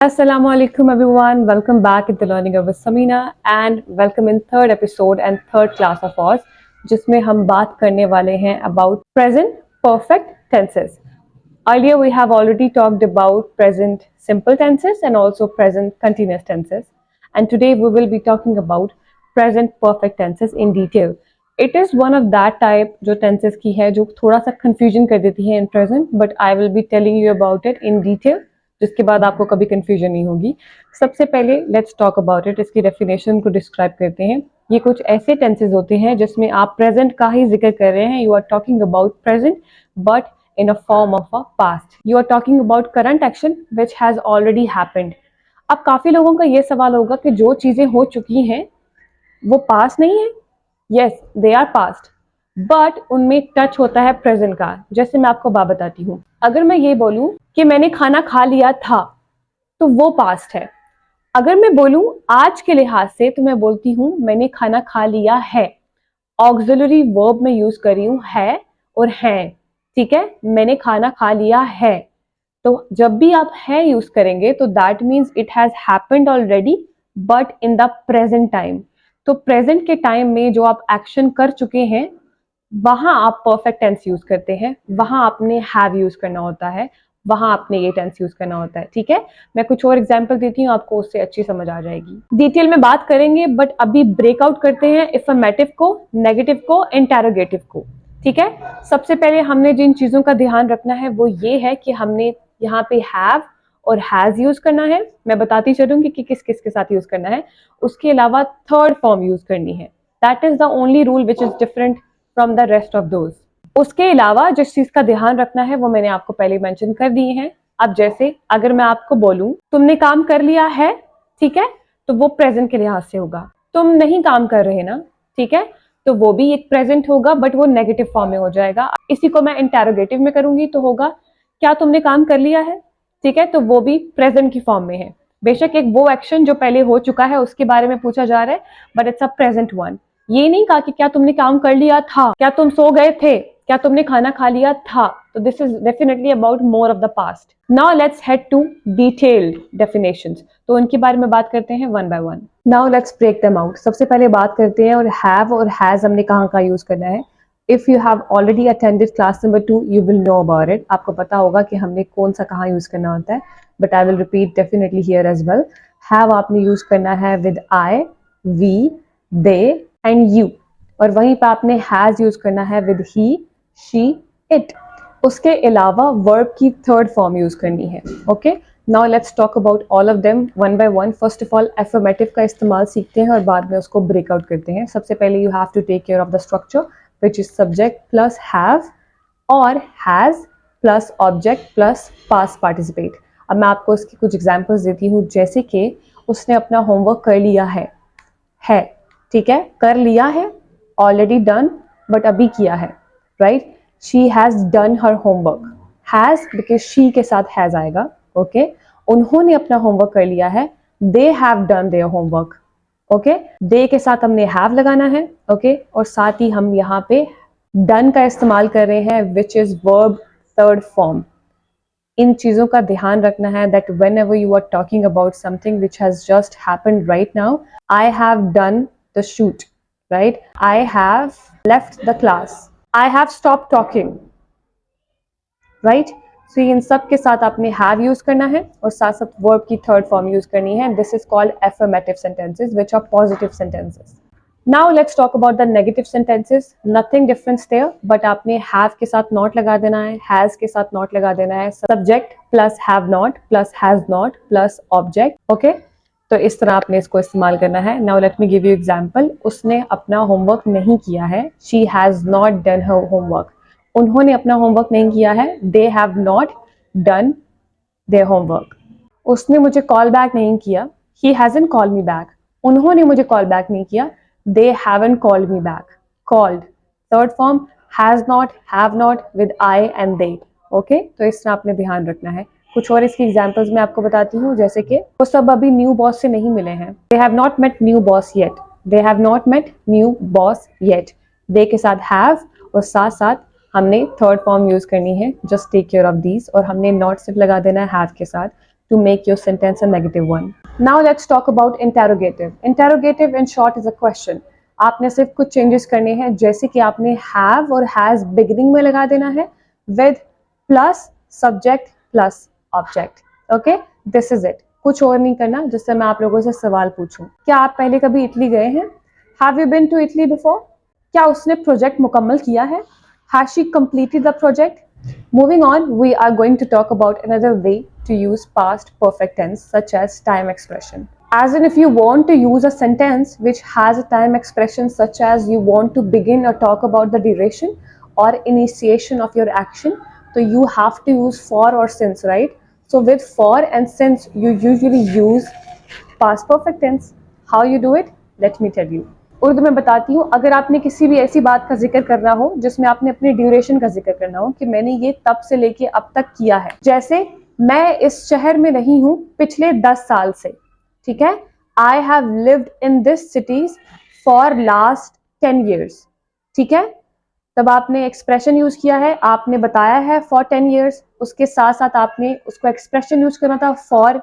Assalamualaikum everyone, welcome back at the Learning of Samina and welcome in third episode and third class of ours जिसमें हम बात करने वाले हैं about present perfect tenses. Earlier we have already talked about present simple tenses and also present continuous tenses, and today we will be talking about present perfect tenses in detail. It is one of that type जो tenses की है जो थोड़ा सा confusion कर देती है in present, but I will be telling you about it in detail जिसके बाद आपको कभी कंफ्यूजन नहीं होगी। सबसे पहले लेट्स टॉक अबाउट इट, इसकी डेफिनेशन को डिस्क्राइब करते हैं। ये कुछ ऐसे टेंसेस होते हैं जिसमें आप प्रेजेंट का ही जिक्र कर रहे हैं। You are talking about present but in a form of a past. You are talking about current action which has already happened. अब काफी लोगों का ये सवाल होगा कि जो चीजें हो चुकी हैं वो पास्ट नहीं है। Yes, they are past, but उनमें टच होता है प्रेजेंट का। जैसे मैं आपको बात बताती हूँ, अगर मैं ये बोलूं कि मैंने खाना खा लिया था तो वो पास्ट है। अगर मैं बोलूं आज के लिहाज से तो मैं बोलती हूँ मैंने खाना खा लिया है। ऑक्सिलरी वर्ब में यूज कर रही हूँ है और है, ठीक है। मैंने खाना खा लिया है, तो जब भी आप है यूज करेंगे तो that means it has happened already but in the present time. तो प्रेजेंट के टाइम में जो आप एक्शन कर चुके हैं वहां आप परफेक्ट टेंस यूज करते हैं, वहां आपने हैव यूज करना होता है, वहां आपने ये टेंस यूज करना होता है, ठीक है। मैं कुछ और एग्जांपल देती हूँ, आपको उससे अच्छी समझ आ जाएगी। डिटेल में बात करेंगे बट अभी ब्रेकआउट करते हैं अफर्मेटिव को, नेगेटिव को, इंटेरोगेटिव को, ठीक है। सबसे पहले हमने जिन चीजों का ध्यान रखना है वो ये है कि हमने यहाँ पे हैव और हैज यूज करना है। मैं बताती चलूंगी कि किस किस के साथ यूज करना है। उसके अलावा थर्ड फॉर्म यूज करनी है। That is the only rule which is different from the rest of those. उसके अलावा जिस चीज का ध्यान रखना है वो मैंने आपको पहले मेंशन कर दिए हैं। अब जैसे अगर मैं आपको बोलूं तुमने काम कर लिया है, ठीक है, तो वो प्रेजेंट के लिहाज से होगा। तुम नहीं काम कर रहे ना, ठीक है, तो वो भी एक प्रेजेंट होगा बट वो नेगेटिव फॉर्म में हो जाएगा। इसी को मैं इंटेरोगेटिव में करूंगी तो होगा क्या तुमने काम कर लिया है, ठीक है, तो वो भी प्रेजेंट की फॉर्म में है। बेशक एक वो एक्शन जो पहले हो चुका है उसके बारे में पूछा जा रहा है but it's a present one. ये नहीं कहा कि क्या तुमने काम कर लिया था, क्या तुम सो गए थे, क्या तुमने खाना खा लिया था। तो this is definitely about more of the past. Now let's head to detailed definitions. तो उनके बारे में बात करते हैं one by one. Now let's break them out. सबसे पहले बात करते हैं और हैव और हैज हमने कहाँ का यूज करना है। If you have already attended class number 2 you will know about it. आपको पता होगा कि हमने कौन सा कहाँ यूज करना होता है, but I will repeat definitely here as well. Have आपने यूज करना है with I, we, they and you, और वहीं पर आपने हैज यूज करना है विद ही, शी, इट। उसके अलावा वर्ब की थर्ड फॉर्म यूज करनी है। Okay, now let's talk about all of them one by one. First of all affirmative का इस्तेमाल सीखते हैं और बाद में उसको ब्रेकआउट करते हैं। सबसे पहले you have to take care of the structure which is subject plus have और has plus object plus past participate. अब मैं आपको इसकी कुछ एग्जाम्पल्स देती हूँ, जैसे कि उसने अपना होमवर्क कर लिया है, ठीक है, कर लिया है, ऑलरेडी डन, बट अभी किया है, right. She has done her homework, has because she के साथ हैज आएगा, ओके। उन्होंने अपना होमवर्क कर लिया है, they have done their homework, okay. They के साथ हमने हैव लगाना है, ओके, और साथ ही हम यहाँ पे डन का इस्तेमाल कर रहे हैं which is verb third form. इन चीजों का ध्यान रखना है that whenever you are talking about something which has just happened right now, I have done the shoot, right? I have left the class. I have stopped talking. Right? So इन सब के साथ आपने have use करना है और साथ साथ verb की थर्ड फॉर्म यूज करनी है। This is called affirmative sentences, which are positive sentences. Now let's talk about the negative sentences. Nothing difference there, but आपने have के साथ not लगा देना है, has के साथ not लगा देना है, subject plus have not plus has not plus object, okay? तो इस तरह आपने इसको इस्तेमाल करना है। Now let me give you example. उसने अपना होमवर्क नहीं किया है, she has not done her homework. उन्होंने अपना होमवर्क नहीं किया है, they have not done their homework. उसने मुझे कॉल बैक नहीं किया, he hasn't called me back. उन्होंने मुझे कॉल बैक नहीं किया, they haven't called me back. Called third form, has not, have not with I and they, okay. तो इस तरह आपने ध्यान रखना है। कुछ और इसकी एग्जांपल्स मैं आपको बताती हूँ, जैसे कि वो सब अभी न्यू बॉस से नहीं मिले हैं, they have not met new boss yet, they have not met new boss yet. They के साथ हैव और साथ साथ हमने थर्ड फॉर्म यूज करनी है, just take care of these, और हमने नॉट सिर्फ लगा देना है हैव के साथ। to make your sentence a negative one. Now let's talk about interrogative. Interrogative in short is a question. आपने सिर्फ कुछ changes करने हैं, जैसे कि आपने have और has beginning में लगा देना है with plus subject plus object. Okay, this is it. कुछ और नहीं करना जिससे मैं आप लोगों से सवाल पूछूं। क्या आप पहले कभी इटली गए हैं? Have you been to Italy before? क्या उसने प्रोजेक्ट मुकम्मल किया है? Has she completed the project? Moving on, we are going to talk about another way to use past perfect tense such as time expression. As in, if you want to use a sentence which has a time expression such as you want to begin or talk about the duration or initiation of your action, so you have to use for or since, right? So with for and since, you usually use past perfect tense. How you do it? Let me tell you. Urdu में बताती हूँ, अगर आपने किसी भी ऐसी बात का जिक्र करना हो जिसमें आपने अपनी ड्यूरेशन का जिक्र करना हो कि मैंने ये तब से लेके अब तक किया है, जैसे मैं इस शहर में रही हूँ पिछले 10 साल से, ठीक है, I have lived in this cities for last 10 years, ठीक है, तब आपने एक्सप्रेशन यूज किया है, आपने बताया है फॉर 10 years, उसके साथ साथ आपने उसको एक्सप्रेशन यूज करना था फॉर,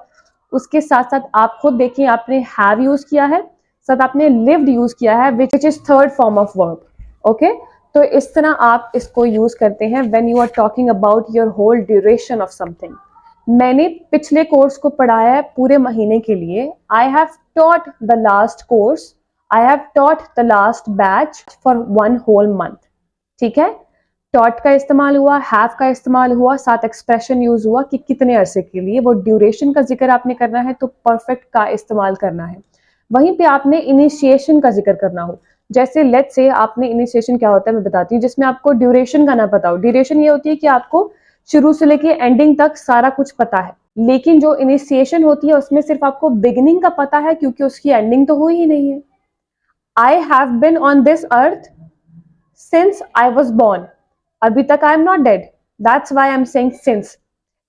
उसके साथ साथ आप खुद देखिए आपने हैव यूज किया है, साथ आपने लिव्ड यूज किया है which is third form of verb. Okay, तो इस तरह आप इसको यूज करते हैं when you are talking about your whole duration of something. मैंने पिछले कोर्स को पढ़ाया है पूरे महीने के लिए. I have taught the last course, I have taught the last batch for 1 whole month. ठीक है, टॉट का इस्तेमाल हुआ, हैव का इस्तेमाल हुआ, साथ एक्सप्रेशन यूज हुआ कि कितने अरसे के लिए. वो ड्यूरेशन का जिक्र आपने करना है तो परफेक्ट का इस्तेमाल करना है. वहीं पे आपने इनिशिएशन का जिक्र करना हो, जैसे लेट्स से आपने इनिशिएशन क्या होता है मैं बताती हूँ, जिसमें आपको ड्यूरेशन का ना पता हो. ड्यूरेशन ये होती है कि आपको शुरू से लेके एंडिंग तक सारा कुछ पता है, लेकिन जो इनिशिएशन होती है उसमें सिर्फ आपको बिगिनिंग का पता है क्योंकि उसकी एंडिंग तो हुई ही नहीं है. I have been on this earth since I was born, अभी तक I am not dead, that's why I am saying since.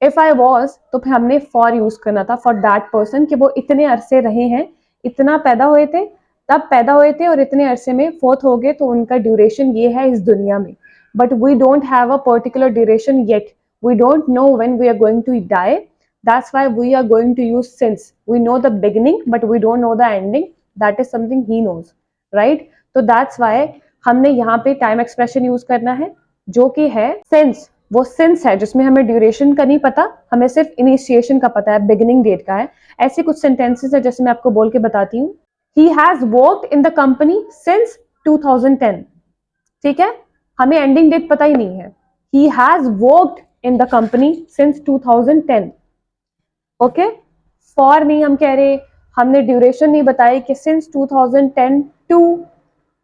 If I was तो फिर हमने फॉर यूज करना था फॉर दैट पर्सन कि वो इतने अरसे रहे हैं, इतना पैदा हुए थे, तब पैदा हुए थे और इतने अरसे में फोर्थ हो गए, तो उनका ड्यूरेशन ये है इस दुनिया में. But we don't have a particular duration yet, we don't know when we are going to die, that's why we are going to use since. We know the beginning but we don't know the ending, that is something he knows, right. तो that's why हमने यहाँ पे time expression use करना है जो कि है since. वो सिंस है जिसमें हमें ड्यूरेशन का नहीं पता, हमें सिर्फ इनिशिएशन का पता है, बिगिनिंग डेट का है. ऐसे कुछ सेंटेंसेस है जैसे मैं आपको बोल के बताती हूँ. He has worked in the company since 2010, ठीक है, हमें एंडिंग डेट पता ही नहीं है. He has worked in the company since 2010. Okay, for नहीं हम कह रहे, हमने ड्यूरेशन नहीं बताई कि सिंस 2010 टू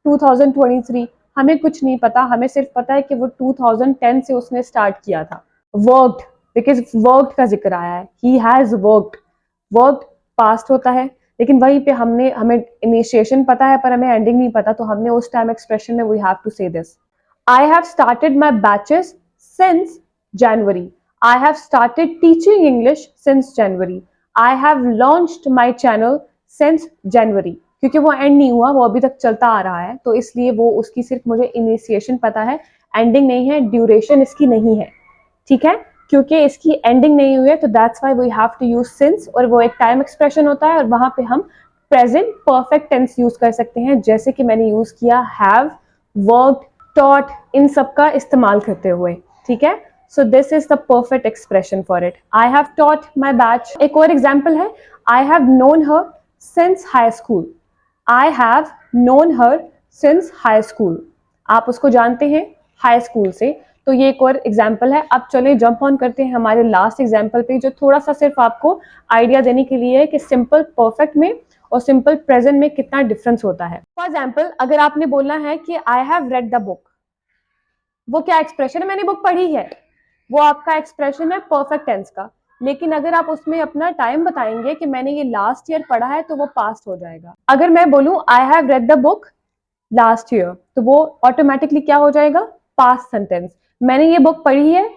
2023, हमें कुछ नहीं पता, हमें सिर्फ पता है कि वो 2010 से उसने स्टार्ट किया था. वर्कड, बिकॉज वर्कड का जिक्र आया है, he has worked. Worked past होता है, लेकिन वहीं पे हमें इनिशिएशन पता है पर हमें एंडिंग नहीं पता, तो हमने उस टाइम एक्सप्रेशन में वी हैव टू से this. I have started my batches since January, I have started teaching English since January, I have launched my channel since January. क्योंकि वो एंड नहीं हुआ, वो अभी तक चलता आ रहा है, तो इसलिए वो उसकी सिर्फ मुझे इनिशिएशन पता है, एंडिंग नहीं है, ड्यूरेशन इसकी नहीं है, ठीक है, क्योंकि इसकी एंडिंग नहीं हुई है. तो that's why we have to use since, और वो एक टाइम एक्सप्रेशन होता है और वहां पे हम प्रेजेंट परफेक्ट टेंस यूज कर सकते हैं, जैसे कि मैंने यूज किया हैव, वर्कड, टॉट, इन सब का इस्तेमाल करते हुए, ठीक है. So this is the perfect expression for it. I have taught my batch. एक और एग्जाम्पल है, I have known her since high school. I have known her since high school, आप उसको जानते हैं हाई स्कूल से, तो ये एक और एग्जाम्पल है. अब चलिए जंप ऑन करते हैं हमारे लास्ट एग्जाम्पल पे, जो थोड़ा सा सिर्फ आपको आइडिया देने के लिए है कि सिंपल परफेक्ट में और सिंपल प्रेजेंट में कितना डिफरेंस होता है. फॉर एग्जाम्पल, अगर आपने बोलना है कि I have read the book, वो क्या एक्सप्रेशन है, मैंने बुक पढ़ी है, वो आपका एक्सप्रेशन है परफेक्ट टेंस का. लेकिन अगर आप उसमें अपना टाइम बताएंगे कि मैंने ये लास्ट ईयर पढ़ा है, तो वो पास्ट हो जाएगा. अगर मैं बोलूं आई have read the book last year, तो वो ऑटोमेटिकली क्या हो जाएगा, पास्ट सेंटेंस. मैंने ये बुक पढ़ी है,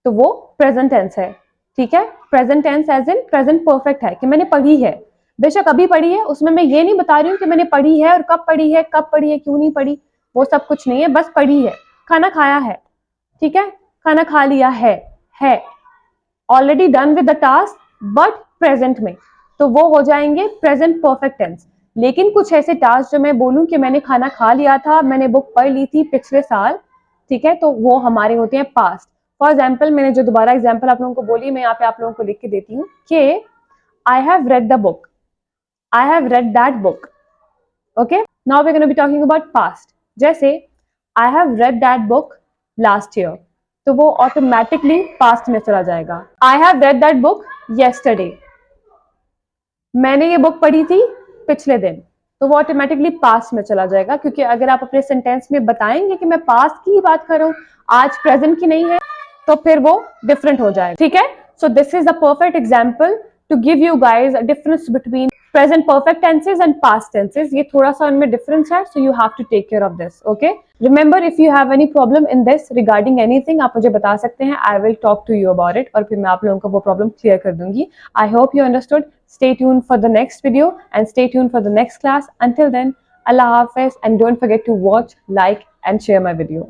तो वो प्रेजेंट टेंस है, ठीक है. Present tense as in present perfect है कि मैंने पढ़ी है, बेशक अभी पढ़ी है, उसमें मैं ये नहीं बता रही हूँ कि मैंने पढ़ी है और कब पढ़ी है, कब पढ़ी है, क्यों नहीं पढ़ी, वो सब कुछ नहीं है, बस पढ़ी है. खाना खाया है, ठीक है, खाना खा लिया है. Already done with the task but present में, तो वो हो जाएंगे प्रेजेंट परफेक्ट टेंस। लेकिन कुछ ऐसे टास्क जो मैं बोलूं कि मैंने खाना खा लिया था, मैंने बुक पढ़ ली थी पिछले साल, ठीक है, तो वो हमारे होते हैं पास्ट। फॉर एग्जाम्पल, मैंने जो दोबारा एग्जाम्पल आप लोगों को बोली, मैं यहाँ पे आप लोगों को लिख के देती हूँ कि I have read the book, I have read that book. Okay, now we are gonna be talking about past. जैसे I have read that book last year, तो वो ऑटोमेटिकली पास्ट में चला जाएगा। I have read that book yesterday, मैंने ये book पढ़ी थी पिछले दिन, तो वो ऑटोमेटिकली पास्ट में चला जाएगा, क्योंकि अगर आप अपने सेंटेंस में बताएंगे कि मैं पास्ट की ही बात कर रहा हूँ, आज प्रेजेंट की नहीं है, तो फिर वो डिफरेंट हो जाएगा। ठीक है, so this is the perfect example to give you guys a difference between present perfect tenses and past tenses. ये थोड़ा सा उनमें डिफरेंस है, so you have to take care of this. Okay, remember, if you have any problem in this regarding anything, आप मुझे बता सकते हैं, I will talk to you about it, और फिर मैं आप लोगों को वो प्रॉब्लम क्लियर कर दूंगी। I hope you understood. Stay tuned for the next video and stay tuned for the next class. Until then, Allah Hafiz, and don't forget to watch, like and share my video.